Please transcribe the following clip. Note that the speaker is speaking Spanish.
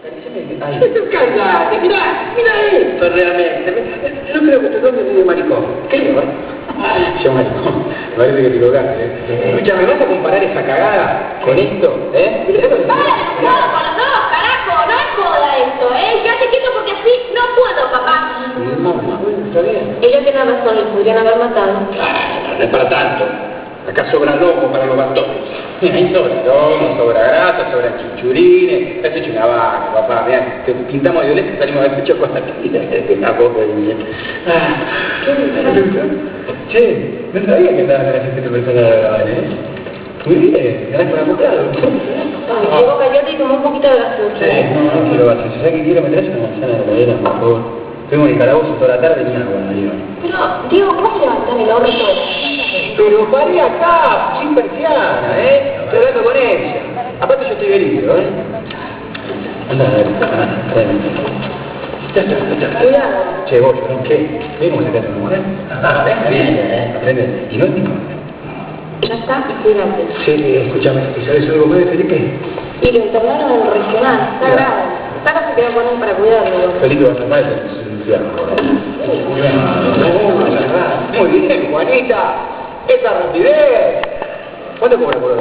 Cállate, mira esto realmente. No creo que te toque medio maricón. Creo, Yo maricón. Parece que te equivocaste, Escuchame, ¿vas a comparar esa cagada con esto? ¡Para los dos, carajo! No es joda esto, Quédate quieto porque así no puedo, papá. Mamá, bueno, está bien. Ella tiene razón, le podrían haber matado. No es para tanto. Acá sobra loco para los bastones. Ahí sobra lomo, sobra grasa, sobra chinchurines. Has hecho una vaca, papá. Mirá, te pintamos de violeta y salimos de pecho con la tira. La boca de niña. Che, no sabía que andabas con la gente personal ahora, Muy bien, ganaste un abogado. Ay, llegó caliente y tomó un poquito de gaseosa. Sí, no quiero gaseosa. ¿Sabes qué quiero? ¿Me traes una manzana de la heladera, por favor? Tengo en el calabozo toda la tarde y ni agua, Dios. Pero, Diego, ¿cómo se levantar el horno todo? Pero paré acá, sin persiana, Estoy hablando con ella. Aparte yo estoy herido, Anda, Ya está. Cuidado. Che, vos, ¿qué? ¿Ves cómo se te hace una mujer? Bien, aprende. Y no es Ya está, y cuídate. Sí, escúchame, ¿y sabes algo más de Felipe? Y lo internaron en el regional, está grave. Sara se quedó con él para cuidarlo. Felipe va a ser mal, es un infierno. Muy bien, Juanita. Esa rapidez. ¿Cuánto cobra por hora?